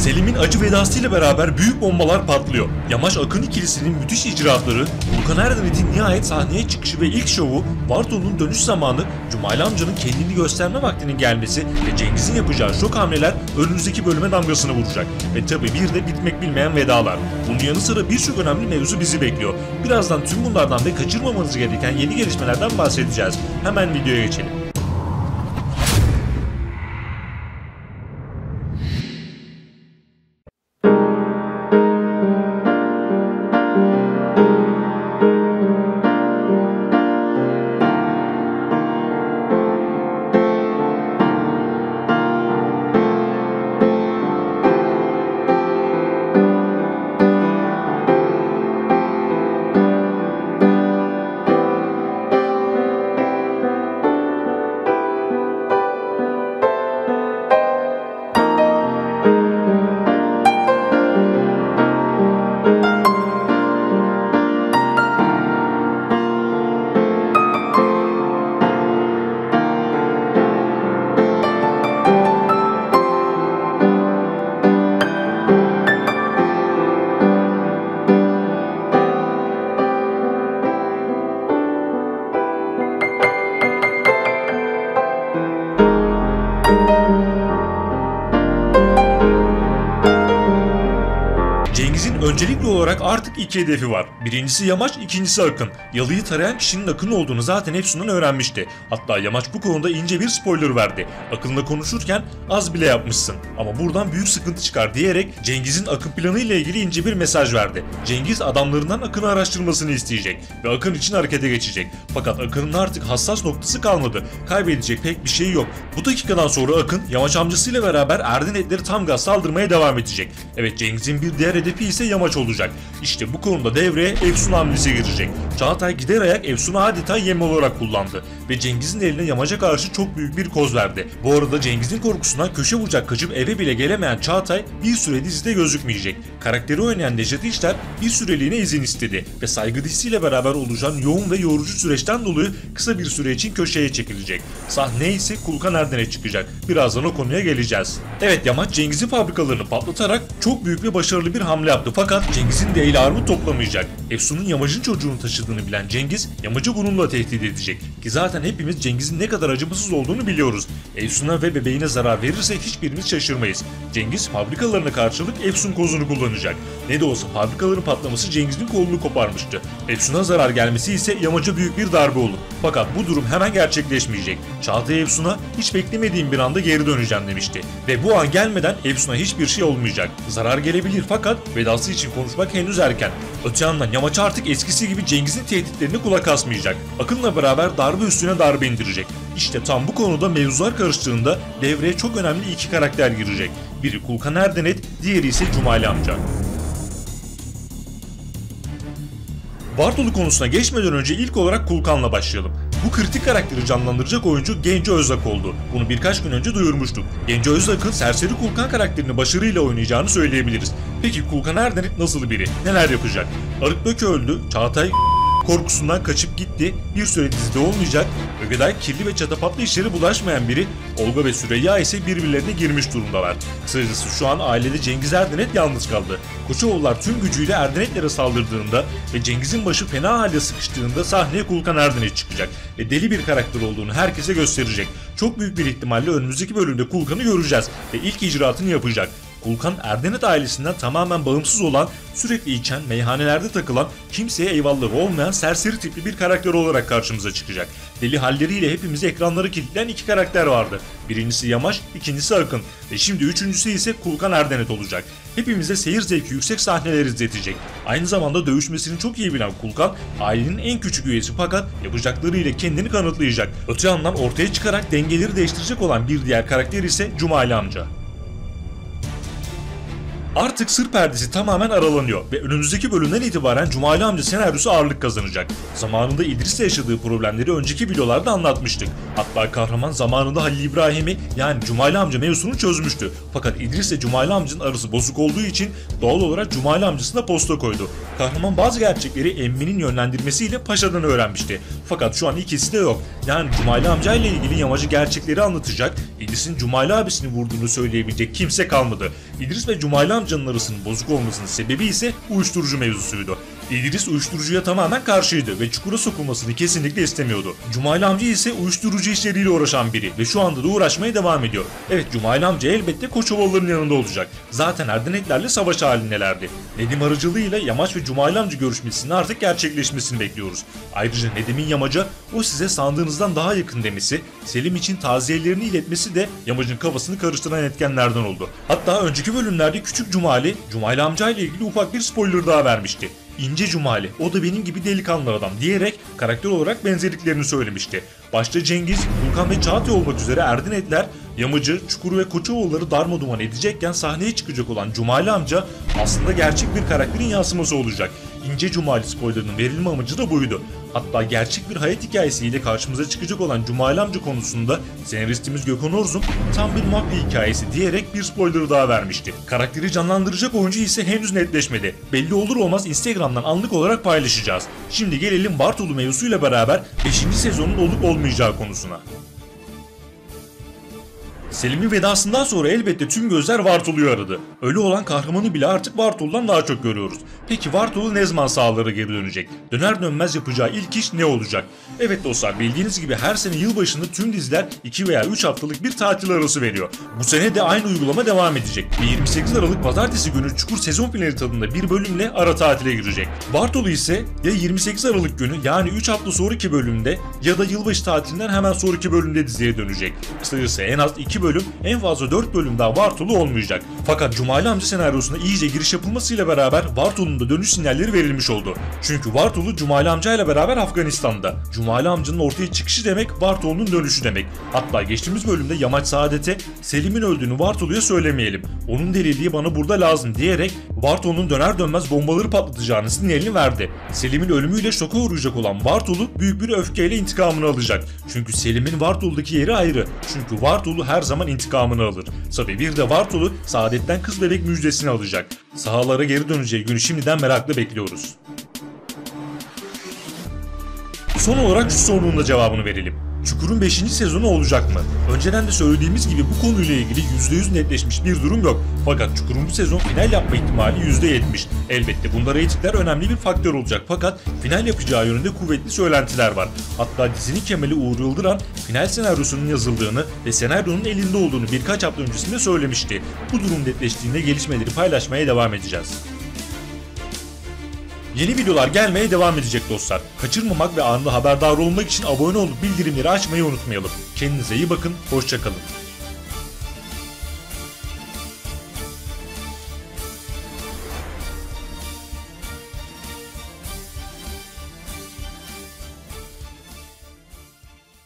Selim'in acı vedasıyla beraber büyük bombalar patlıyor. Yamaç Akın ikilisinin müthiş icraatları, Volkan Erdenet'in nihayet sahneye çıkışı ve ilk şovu, Bartolu'nun dönüş zamanı, Cumali amcanın kendini gösterme vaktinin gelmesi ve Cengiz'in yapacağı şok hamleler önümüzdeki bölüme damgasını vuracak. Ve tabi bir de bitmek bilmeyen vedalar. Bunun yanı sıra birçok önemli mevzu bizi bekliyor. Birazdan tüm bunlardan ve kaçırmamanız gereken yeni gelişmelerden bahsedeceğiz. Hemen videoya geçelim. Cengiz'in öncelikli olarak artık iki hedefi var. Birincisi Yamaç, ikincisi Akın. Yalıyı tarayan kişinin Akın olduğunu zaten Efsun'dan öğrenmişti. Hatta Yamaç bu konuda ince bir spoiler verdi. Akın'la konuşurken az bile yapmışsın ama buradan büyük sıkıntı çıkar diyerek Cengiz'in Akın planı ile ilgili ince bir mesaj verdi. Cengiz adamlarından Akın'ı araştırmasını isteyecek ve Akın için harekete geçecek. Fakat Akın'ın artık hassas noktası kalmadı. Kaybedecek pek bir şey yok. Bu dakikadan sonra Akın Yamaç amcasıyla beraber Erdenetleri tam gaz saldırmaya devam edecek. Evet, Cengiz'in bir diğer hedefi ise Yamaç olacak. İşte bu konuda devreye Efsun hamlesi girecek. Çağatay gider ayak Efsun'u adeta yem olarak kullandı ve Cengiz'in eline Yamaç'a karşı çok büyük bir koz verdi. Bu arada Cengiz'in korkusundan köşe bucak kaçıp eve bile gelemeyen Çağatay bir süre dizide gözükmeyecek. Karakteri oynayan Nejat İşler bir süreliğine izin istedi ve saygı dizisiyle beraber oluşan yoğun ve yorucu süreçten dolayı kısa bir süre için köşeye çekilecek. Sahneye ise Kulkan Erdenet çıkacak. Birazdan o konuya geleceğiz. Evet, Yamaç Cengiz'in fabrikalarını patlatarak çok büyük ve başarılı bir hamle yaptı fakat Cengiz'in de el armut toplamayacak. Efsun'un Yamaç'ın çocuğunu taşıdığını bilen Cengiz, Yamaç'ı bununla tehdit edecek. Ki zaten hepimiz Cengiz'in ne kadar acımasız olduğunu biliyoruz. Efsun'a ve bebeğine zarar verirse hiçbirimiz şaşırmayız. Cengiz fabrikalarına karşılık Efsun kozunu kullanacak. Ne de olsa fabrikaların patlaması Cengiz'in kolunu koparmıştı. Efsun'a zarar gelmesi ise Yamaç'a büyük bir darbe olur. Fakat bu durum hemen gerçekleşmeyecek. Çağatay Efsun'a hiç beklemediğim bir anda geri döneceğim demişti. Ve bu an gelmeden Efsun'a hiçbir şey olmayacak. Zarar gelebilir fakat vedası için konuşmak henüz erken. Öte yandan Yamaç artık eskisi gibi Cengiz'in tehditlerine kulak asmayacak. Akın'la beraber darbe üstüne darbe indirecek. İşte tam bu konuda mevzular karıştığında devreye çok önemli iki karakter girecek. Biri Kulkan Erdenet, diğeri ise Cumali amca. Bartolu konusuna geçmeden önce ilk olarak Kulkan'la başlayalım. Bu kritik karakteri canlandıracak oyuncu Genco Özak oldu. Bunu birkaç gün önce duyurmuştuk. Genco Özak'ın serseri Kulkan karakterini başarıyla oynayacağını söyleyebiliriz. Peki Kulkan Erdenet nasıl biri? Neler yapacak? Arık Böke öldü, Çağatay korkusundan kaçıp gitti, bir süre dizide olmayacak, Ögeday kirli ve çatapatlı işlere bulaşmayan biri, Olga ve Süreyya ise birbirlerine girmiş durumdalar. Kısacası şu an ailede Cengiz Erdenet yalnız kaldı. Koçoğullar tüm gücüyle Erdenetlere saldırdığında ve Cengiz'in başı fena halde sıkıştığında sahneye Kulkan Erdenet çıkacak ve deli bir karakter olduğunu herkese gösterecek. Çok büyük bir ihtimalle önümüzdeki bölümde Kulkan'ı göreceğiz ve ilk icraatını yapacak. Kulkan, Erdenet ailesinden tamamen bağımsız olan, sürekli içen, meyhanelerde takılan, kimseye eyvallahı olmayan serseri tipli bir karakter olarak karşımıza çıkacak. Deli halleriyle hepimizi ekranlara kilitleyen iki karakter vardı. Birincisi Yamaç, ikincisi Akın ve şimdi üçüncüsü ise Kulkan Erdenet olacak. Hepimize seyir zevki yüksek sahneler izletecek. Aynı zamanda dövüşmesini çok iyi bilen Kulkan, ailenin en küçük üyesi fakat yapacaklarıyla kendini kanıtlayacak. Öte yandan ortaya çıkarak dengeleri değiştirecek olan bir diğer karakter ise Cumali amca. Artık sır perdesi tamamen aralanıyor ve önümüzdeki bölümden itibaren Cumali amca senaryosu ağırlık kazanacak. Zamanında İdris'le yaşadığı problemleri önceki videolarda anlatmıştık. Hatta kahraman zamanında Halil İbrahim'i yani Cumali amca mevzusunu çözmüştü. Fakat İdris'le Cumali amcanın arası bozuk olduğu için doğal olarak Cumali amcasına posta koydu. Kahraman bazı gerçekleri emminin yönlendirmesiyle paşadan öğrenmişti. Fakat şu an ikisi de yok. Yani Cumali amcayla ilgili Yamacı gerçekleri anlatacak, İdris'in Cumali abisini vurduğunu söyleyebilecek kimse kalmadı. İdris ve Cumali amcanın arasının bozuk olmasının sebebi ise uyuşturucu mevzusuydu. İdris uyuşturucuya tamamen karşıydı ve çukura sokulmasını kesinlikle istemiyordu. Cumali amca ise uyuşturucu işleriyle uğraşan biri ve şu anda da uğraşmaya devam ediyor. Evet, Cumali amca elbette Koçovalıların yanında olacak. Zaten Erdeneklerle savaş halindelerdi. Nedim aracılığıyla Yamaç ve Cumali amca görüşmesinin artık gerçekleşmesini bekliyoruz. Ayrıca Nedim'in Yamaç'a o size sandığınızdan daha yakın demesi, Selim için taziyelerini iletmesi de Yamaç'ın kafasını karıştıran etkenlerden oldu. Hatta önceki bölümlerde küçük Cumali amca ile ilgili ufak bir spoiler daha vermişti. İnce Cumali, o da benim gibi delikanlı adam diyerek karakter olarak benzerliklerini söylemişti. Başta Cengiz, Furkan ve Çağatay olmak üzere Erdenetler, Yamacı, Çukuru ve Koçovalıları darmaduman edecekken sahneye çıkacak olan Cumali amca aslında gerçek bir karakterin yansıması olacak. İnce Cumali spoilerının verilme amacı da buydu. Hatta gerçek bir hayat hikayesiyle karşımıza çıkacak olan Cumali amca konusunda senaristimiz Gökhan Orzum tam bir mafya hikayesi diyerek bir spoiler daha vermişti. Karakteri canlandıracak oyuncu ise henüz netleşmedi. Belli olur olmaz Instagram'dan anlık olarak paylaşacağız. Şimdi gelelim Bartolu mevzusuyla beraber 5. sezonun olup olmayacağı konusuna. Selim'in vedasından sonra elbette tüm gözler Vartolu'yu aradı. Ölü olan kahramanı bile artık Vartolu'dan daha çok görüyoruz. Peki Vartolu ne zaman sahalara geri dönecek? Döner dönmez yapacağı ilk iş ne olacak? Evet dostlar, bildiğiniz gibi her sene yılbaşında tüm diziler 2 veya 3 haftalık bir tatil arası veriyor. Bu sene de aynı uygulama devam edecek ve 28 Aralık Pazartesi günü Çukur sezon finali tadında bir bölümle ara tatile girecek. Vartolu ise ya 28 Aralık günü yani 3 hafta sonraki bölümde ya da yılbaşı tatilinden hemen sonraki bölümde diziye dönecek. Kısacası en az 2 bölüm, en fazla 4 bölüm daha Vartolu olmayacak. Fakat Cumali amca senaryosuna iyice giriş yapılmasıyla beraber Vartolu'nun da dönüş sinyalleri verilmiş oldu. Çünkü Vartolu Cumali amca ile beraber Afganistan'da. Cumali amcanın ortaya çıkışı demek Vartolu'nun dönüşü demek. Hatta geçtiğimiz bölümde Yamaç Saadet'e Selim'in öldüğünü Vartolu'ya söylemeyelim, onun deliliği bana burada lazım diyerek Vartolu'nun döner dönmez bombaları patlatacağını sinyalini verdi. Selim'in ölümüyle şoka uğrayacak olan Vartolu büyük bir öfkeyle intikamını alacak. Çünkü Selim'in Vartolu'daki yeri ayrı. Çünkü Vartolu her zaman intikamını alır. Tabi bir de Vartolu Saadet'ten kız bebek müjdesini alacak. Sahalara geri döneceği günü şimdiden merakla bekliyoruz. Son olarak şu sorunun da cevabını verelim. Çukur'un 5. sezonu olacak mı? Önceden de söylediğimiz gibi bu konuyla ilgili %100 netleşmiş bir durum yok. Fakat Çukur'un bu sezon final yapma ihtimali %70. Elbette bunda reytingler önemli bir faktör olacak fakat final yapacağı yönünde kuvvetli söylentiler var. Hatta dizinin kemali Uğur Yıldıran final senaryosunun yazıldığını ve senaryonun elinde olduğunu birkaç hafta öncesinde söylemişti. Bu durum netleştiğinde gelişmeleri paylaşmaya devam edeceğiz. Yeni videolar gelmeye devam edecek dostlar. Kaçırmamak ve anında haberdar olmak için abone olup bildirimleri açmayı unutmayalım. Kendinize iyi bakın, hoşça kalın.